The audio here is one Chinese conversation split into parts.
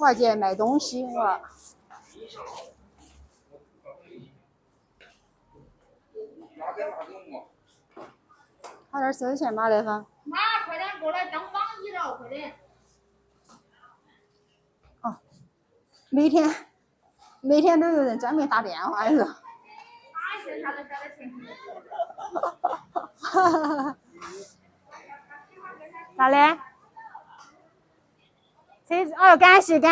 哇姐买东西哇。好点收钱嘛，那方。妈，快点过来当榜一了，快点。哦，每天都有人专门打电话是吧？哈哈哈！咋的？车子哦，感谢贝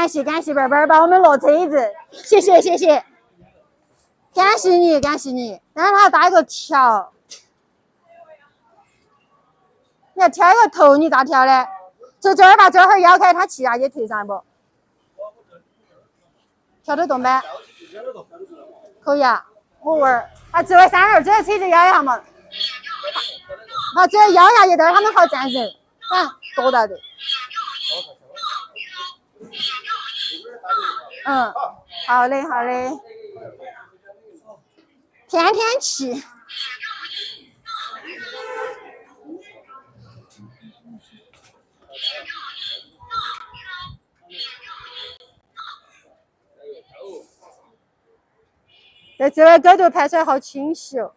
儿帮我们落车子，谢谢，感谢你。但是他要搭一个桥，你要挑一个头，你咋挑的？就这儿把这儿摇开，他气压也推上不？挑得动呗？可以啊，我玩儿。啊，这位三儿，这个车子摇一下嘛。好，这摇一下一点，他们好站人，看多大的。嗯，好嘞。天气。对，这个狗头拍出来好清晰哦。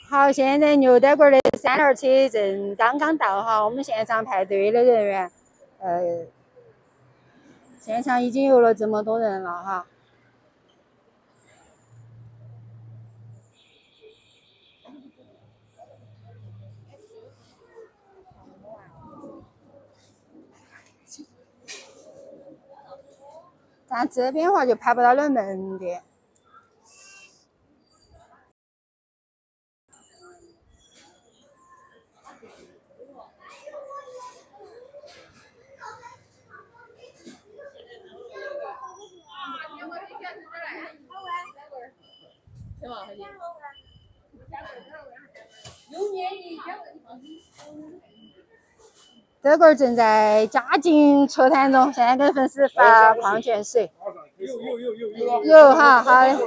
好，现在牛德馆的3轮车正刚刚到哈，我们现场排队的人员，现场已经有了这么多人了哈。但这边话就排不到那门的。德国正在加紧筹摊中，现在给粉丝发矿泉水。有哈，好的。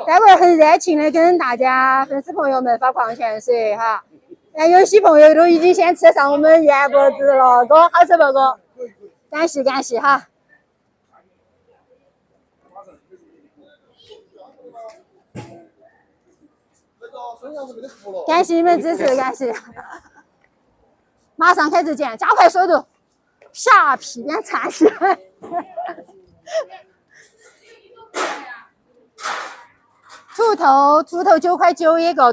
待会儿很热情的跟大家粉丝朋友们发矿泉水哈。有些朋友都已经先吃上我们圆脖子了，哥好吃不哥？感谢哈。感谢你们支持，感谢。马上开始剪，加快速度，啪屁边铲起来。土豆9块9一个，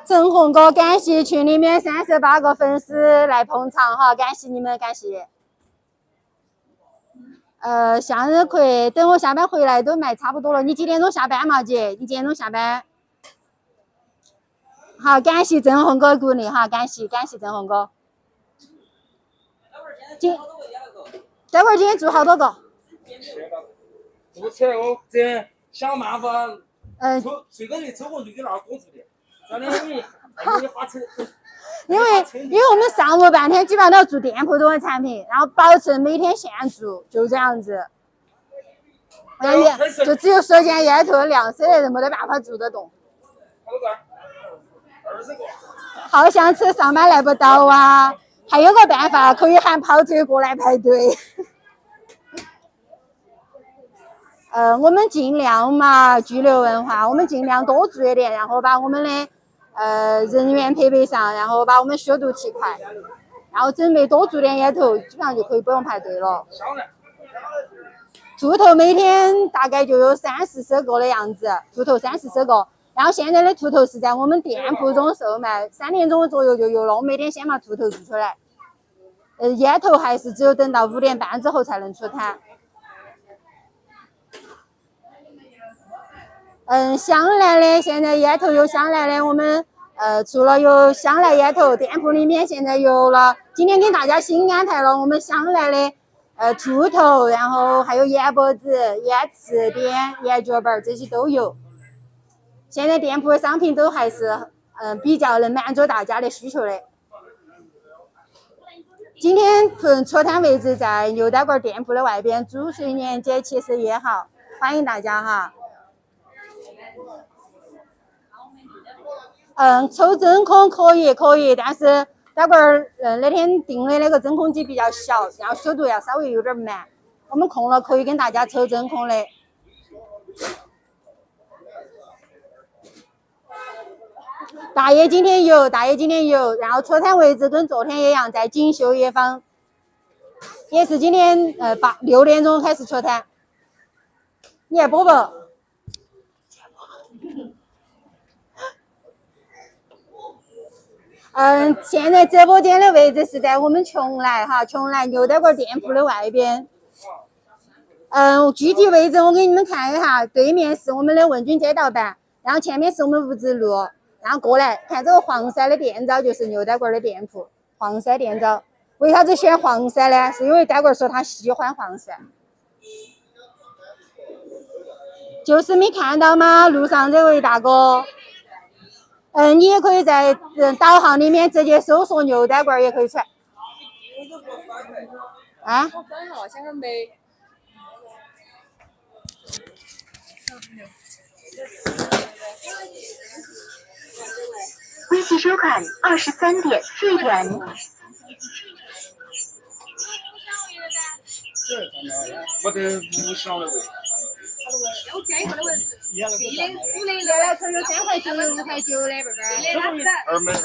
郑红哥，感谢群里面38个粉丝来捧场哈，感谢你们，感谢。向日葵，等我下班回来都卖差不多了。你几点钟下班嘛，姐？你几点钟下班？好，感谢郑红哥鼓励哈，感谢郑红哥。待会儿今天做好多个？做出来我这想办法，这个月抽工就给那个工资的，真的因为花车。因为我们上午半天基本上都要做店铺中的产品，然后保证每天现做，就这样子。就只有舌尖烟头的量，省得人没得办法做得动。好想吃，上班来不到啊！还有个办法，可以喊跑腿过来排队。我们尽量嘛，拘留文化，我们尽量多做一点，然后把我们的人员配备上，然后把我们速度提快，然后准备多做点烟头，基本上就可以不用排队了。兔头每天大概就有30-40个的样子，兔头30-40个。然后现在的兔头是在我们店铺中售卖，3点钟左右就有了。我每天先把兔头做出来。烟头还是只有等到5点半之后才能出摊。香兰的，现在烟头有香兰的，我们除了有香辣鸭头，店铺里面现在有了，今天给大家新安排了我们香辣的兔头，然后还有盐脖子、盐翅点、盐脚板这些都有。现在店铺的商品都还是比较能满足大家的需求的。今天出摊位置在牛呆馆店铺的外边，租税年节7时1号，欢迎大家哈。抽真空可以，但是待会儿那天订的那个真空机比较小，然后速度要稍微有点慢。我们空了可以跟大家抽真空的。大爷今天有，然后出摊位置跟昨天一样，在锦绣业坊，也是今天6点钟开始出摊。你也播不？现在直播间的位置是在我们邛崃牛呆馆店铺的外边。具体位置我给你们看一下，对面是我们的问君街道办，然后前面是我们物资路，然后过来看这个黄色的店招就是牛呆馆的店铺，黄色店招。为啥子选黄色呢？是因为呆馆说他喜欢黄色。就是没看到吗？路上这位大哥。你也可以在导航里面直接搜索牛呆馆也可以出来。啊？我等一下，想个没。微信收款23.4元。我的不小的位。有建议的位置。5类来抽有3块9、5块9的，贝贝。二门。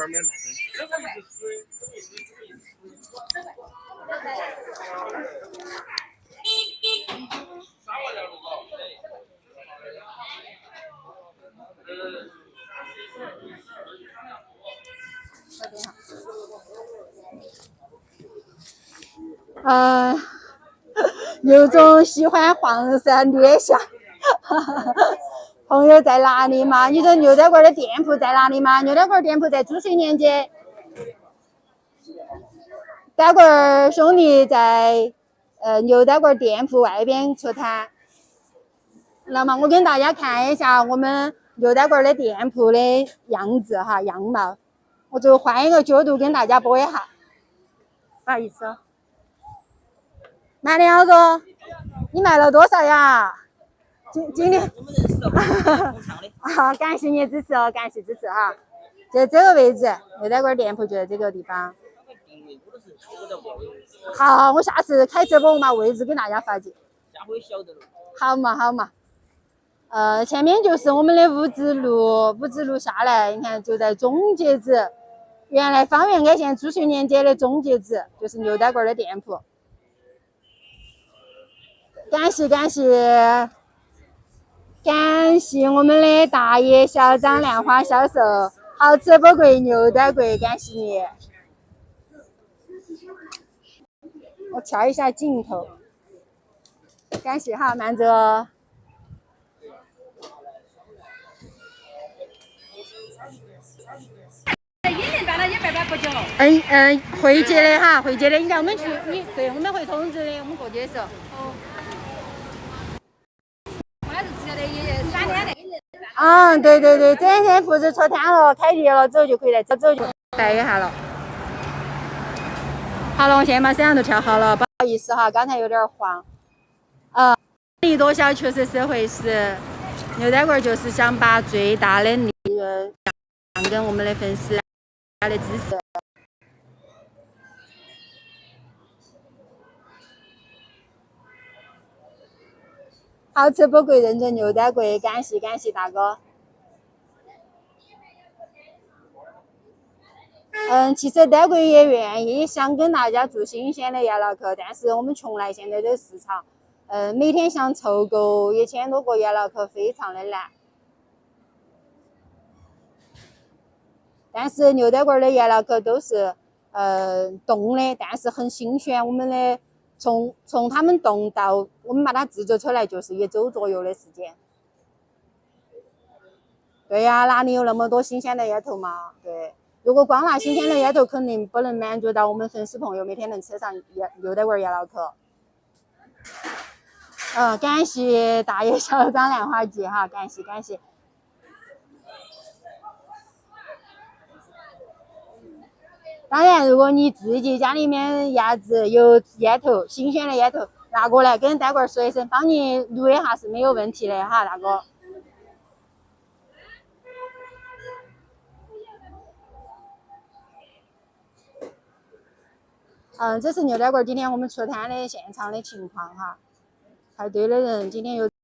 有种喜欢黄色略下。朋友在哪里嘛？你说牛呆馆的店铺在哪里嘛？牛呆馆店铺在租税年街。呆馆兄弟在牛呆馆店铺外边出摊。那么我跟大家看一下我们牛呆馆的店铺的样子哈，样貌。我就换一个角度跟大家播一下。不好意思。满2个，你卖了多少呀？今天感谢你支持哦，感谢支持哈。就这个位置，牛呆馆店铺就在这个地方。好，我下次开直播我把位置给大家发起。下回晓得了。好嘛。前面就是我们的物资路下来，你看就在中截子。原来方圆街现在租税年街的中截子就是牛呆馆的店铺。感谢我们的大爷小张兰花销售，好吃不贵，牛呆贵，感谢你。我调一下镜头，感谢哈，慢着。会接的哈，会接的，应该我们去，对，我们会通知的，我们过去的时候。对，这两天铺子出摊了，开业了之后就可以来，走就带一下了。好了，我现在把摄像头调好了，不好意思哈，刚才有点晃。利多销确实是回事，牛呆馆就是想把最大的利润让给我们的粉丝的支持。好吃不贵，认准牛呆贵，感谢大哥。其实呆贵也愿意想跟大家做新鲜的羊脑壳，但是我们邛崃现在的市场，每天想凑够1000多个羊脑壳非常的难。但是牛呆馆的羊脑壳都是冻的，但是很新鲜。我们的从他们冻到我们把它制作出来，就是1周左右的时间。对呀，哪里有那么多新鲜的烟头嘛？对，如果光拿新鲜的烟头，肯定不能满足到我们粉丝朋友每天能吃上600罐烟脑壳。感谢大爷小张兰花记哈，感谢感谢。当然，如果你自己家里面鸭子有烟头，新鲜的烟头，拿过来跟单棍说一声，帮你录一下是没有问题的哈，大哥。这是600罐今天我们出摊的现场的情况哈，排队的人今天有。